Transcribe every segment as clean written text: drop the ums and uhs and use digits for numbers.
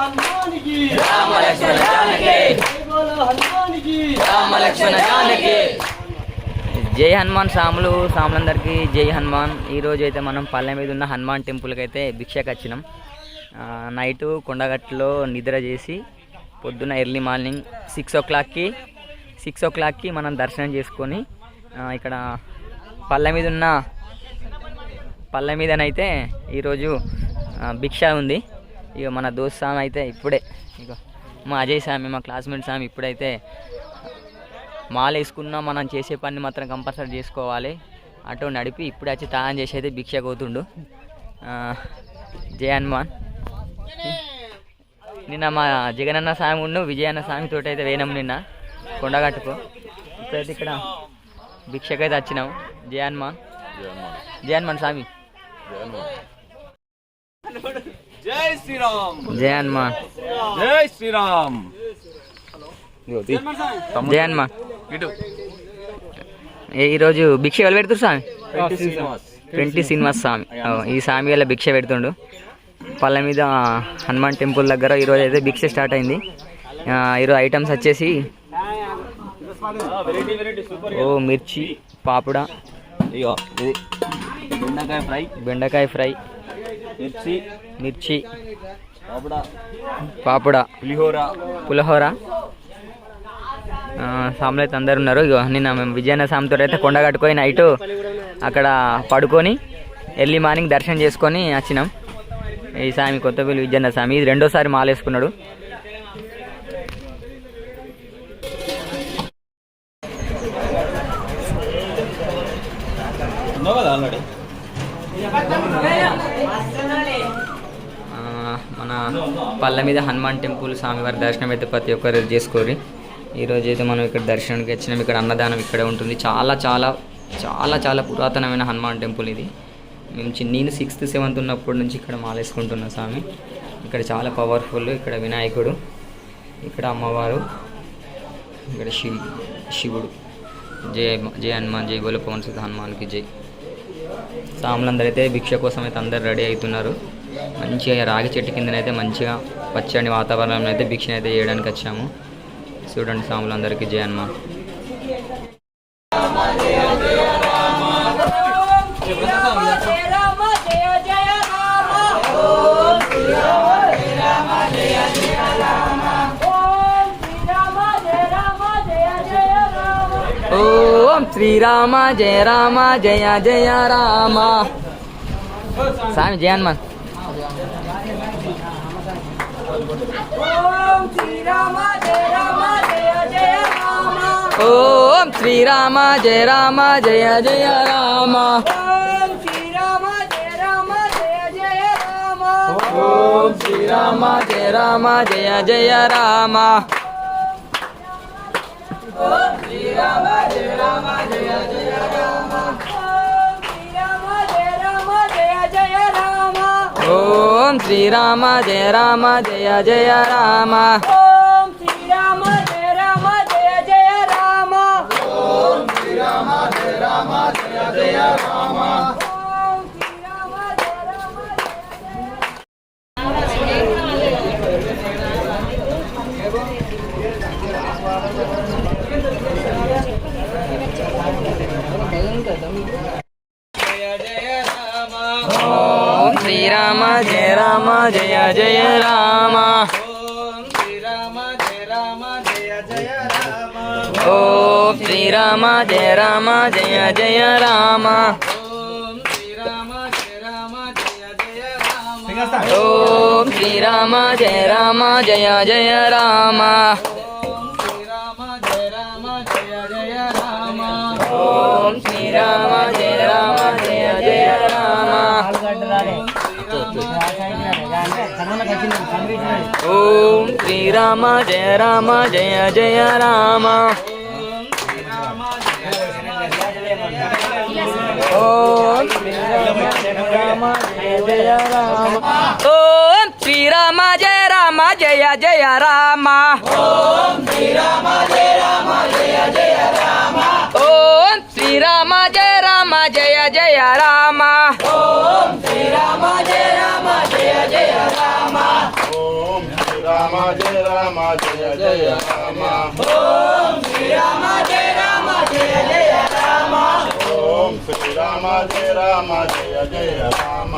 हनुमान की राम लक्ष्मण जानकी जय बोलो हनुमान की राम लक्ष्मण जानकी జై హనుమాన్ సాములందరికీ జై హనుమాన్. ఈరోజు అయితే మనం పల్లె మీద ఉన్న హనుమాన్ టెంపుల్కి అయితే భిక్షకు వచ్చినాం. నైటు కొండగట్టులో నిద్ర చేసి పొద్దున్న ఎర్లీ మార్నింగ్ 6 o'clockకి మనం దర్శనం చేసుకొని ఇక్కడ పల్లె మీదనైతే ఈరోజు భిక్ష ఉంది. ఇక మన దోస్త్ స్వామి అయితే ఇప్పుడే ఇక మా అజయ్ స్వామి మా క్లాస్మేట్ స్వామి ఇప్పుడైతే మాల వేసుకున్నా మనం చేసే పని మాత్రం కంపల్సరీ చేసుకోవాలి. ఆటో నడిపి ఇప్పుడే వచ్చి తాళం చేసి అయితే భిక్ష కోతుండు. జై హనుమాన్. నిన్న మా జగనన్న స్వామి ఉండు విజయన్న స్వామి తోటి అయితే వేనాం నిన్న కొండగట్టుకు. ఇప్పుడైతే ఇక్కడ భిక్షకైతే వచ్చినాం. జై హనుమాన్. జై హనుమాన్ స్వామి. జై శ్రీరామ్. జై హనుమాన్. జై శ్రీరామ్. జై హనుమాన్. ఈరోజు భిక్ష ఎవరు పెడుతురు స్వామి? 20 శ్రీనివాస్ స్వామి. ఈ స్వామి వల్ల భిక్ష పెడుతుండు పళ్ళ మీద హనుమాన్ టెంపుల్ దగ్గర. ఈరోజు అయితే భిక్ష స్టార్ట్ అయింది. ఈరోజు ఐటమ్స్ వచ్చేసి మిర్చి పాపుడా, బెండకాయ ఫ్రై, మిర్చి పాపుడా, పులిహోర. సాములు అయితే అందరు ఉన్నారు. ఇగో నిన్న మేము విజయన్న స్వామితో అయితే కొండ కట్టుకొని నైటు అక్కడ పడుకొని ఎర్లీ మార్నింగ్ దర్శనం చేసుకొని వచ్చినాం. ఈ స్వామి కొత్తపల్లి విజయన్న స్వామి ఇది రెండోసారి మాలేసుకున్నాడు. మన పళ్ళ మీద హనుమాన్ టెంపుల్ స్వామివారి దర్శనం అయితే ప్రతి ఒక్కరు చేసుకోరు. ఈరోజు అయితే మనం ఇక్కడ దర్శనానికి వచ్చినాం. ఇక్కడ అన్నదానం ఇక్కడే ఉంటుంది. చాలా చాలా చాలా చాలా పురాతనమైన హనుమాన్ టెంపుల్ ఇది. నేను 6th 7th ఉన్నప్పటి నుంచి ఇక్కడ మాలేసుకుంటున్నా స్వామి. ఇక్కడ చాలా పవర్ఫుల్. ఇక్కడ వినాయకుడు, ఇక్కడ అమ్మవారు, ఇక్కడ శివుడు. జై హనుమాన్. జై బోలో పవన్ సుత హనుమాన్కి జై. సాములందరూ అయితే భిక్ష కోసం అయితే అందరు రెడీ అవుతున్నారు. మంచిగా రాగి చెట్టు కిందనైతే మంచిగా పచ్చని వాతావరణంలో అయితే భిక్షను అయితే చేయడానికి వచ్చాము. చూడండి సాములందరికీ జై హనుమాన్. ఓం శ్రీరామ జయ రామ జయ జయ రామ. స్వామి జై హనుమాన్. ఓం శ్రీరామ జయ రామ జయ జయ రామ. ఓం శ్రీరామ జయ రామ జయ జయ రామ. ఓం శ్రీరామ జయ రామ జయ జయ రామ. ఓం శ్రీరామ జయ రామ జయ జయ రామ. ఓం శ్రీరామ జయ రామ జయ జయ రామ. ఓం శ్రీరామ జయ రామ జయ జయ రామ. ఓం శ్రీరామ జయ రామ జయ జయ రామ. ఓం శ్రీరామ జయ రామ జయ జయ రామ. ఓం శ్రీరామ జయ రామ ఓం శ్రీరామ జయ రామ జయ జయ రామ. ఓం శ్రీరామ జయ రామ జయ జయ రామ. ఓం శ్రీరామ జయ రామ జయ జయ రామ. ఓం శ్రీరామ జయ రామ జయ జయ రామ. ఓం శ్రీరామ జయ రామ జయ జయ రామ. ఓం శ్రీరామ జయ రామ జయ జయ రామ. ఓం శ్రీరామ జయ రామ జయ జయ రామ. ఓం శ్రీరామ జయ రామ జయ జయ రామ. ఓం శ్రీరామ జయ రామ జయ జయ రామ. ఓం శ్రీరామ జయ రామ జయ జయ రామ. ఓం శ్రీరామ జయ రామ జయ జయ రామ. ఓం శ్రీరామ జయ రామ జయ జయ రామ. ఓం రామ జయ రామ జయ జయ రామ ఓం శ్రీరామ జయ రామ జయ జయ రామ ఓం శ్రీరామ జయ రామ జయ జయ రామ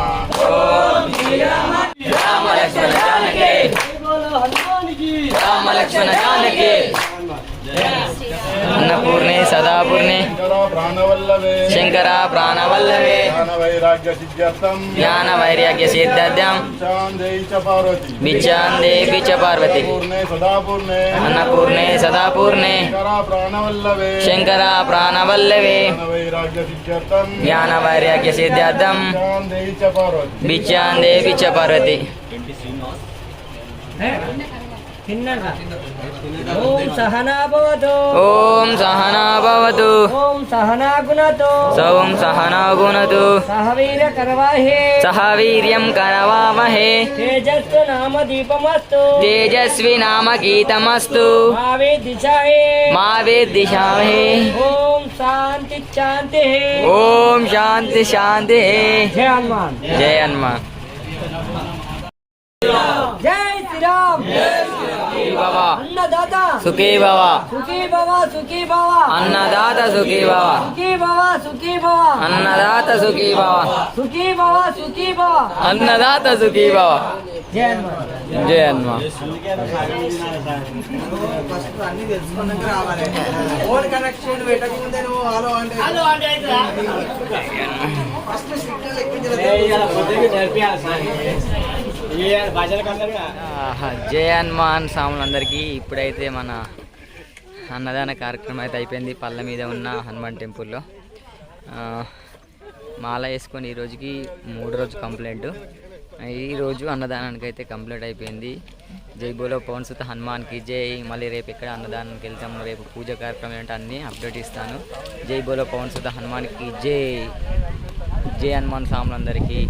ఓం శ్రీరామ రామ లక్ష్మణ జానకి రామ లక్ష్మణ జానకి అన్నపూర్ణే సదాపూర్ణే శంకర ప్రాణవల్లవే శంకర ప్రాణవల్లవే జ్ఞాన వైరాగ్య సిద్ధ్యర్థం జ్ఞాన వైరాగ్య సిద్ధార్థం చాందేయి చ పార్వతి విచాందేవి చ పార్వతి పూర్ణే సదాపూర్ణే అన్నపూర్ణే సదాపూర్ణే శంకర ప్రాణవల్లవే శంకర ప్రాణవల్లవే జ్ఞాన వైరాగ్య సిద్ధ్యర్థం జ్ఞాన వైరాగ్య సిద్ధార్థం చాందేయి చ పార్వతి విచాందేవి చ పార్వతి ఓం సహనా భవతు ఓం సహనా భవతు ఓం సహనా గుణతో సౌం సహనా గుణతు సహవీర కరవాహే సహ వీర్యం కరవామహే తేజస్సు నామ దీపమస్తు తేజస్వి నామ గీతమస్తు భావే దిశాయే మా వేద్దిశామహే ఓం శాంతి శాంతి ఓం శాంతి శాంతి జయ హనుమాన్ జయ హనుమాన్ జై శ్రీరామ్ సుఖీ భవ అన్నదాత సుఖీ భవ సుఖీ భవ సుఖీ భవ అన్నదాత సుఖీ భవ సుఖీ భవ సుఖీ భవ అన్నదాత సుఖీ భవ సుఖీ భవ సుఖీ భవ అన్నదాత సుఖీ భవ జయ హనుమాన్ జయ హనుమాన్ జయ హనుమాన్ స్వాములందరికీ ఇప్పుడైతే మన అన్నదాన కార్యక్రమం అయితే అయిపోయింది. పళ్ళ మీద ఉన్న హనుమాన్ టెంపుల్లో మాల వేసుకొని ఈ రోజుకి 3 రోజు కంప్లైంట్. ఈరోజు అన్నదానానికి అయితే కంప్లీట్ అయిపోయింది. జై బోలో పవన్ సుత హనుమాన్కి జై. మళ్ళీ రేపు ఎక్కడ అన్నదానానికి వెళ్తాము, రేపు పూజ కార్యక్రమం ఏంటో అన్నీ అప్డేట్ ఇస్తాను. జై బోలో పవన్ సుత హనుమాన్కి జై. జై హనుమాన్ స్వాములందరికీ.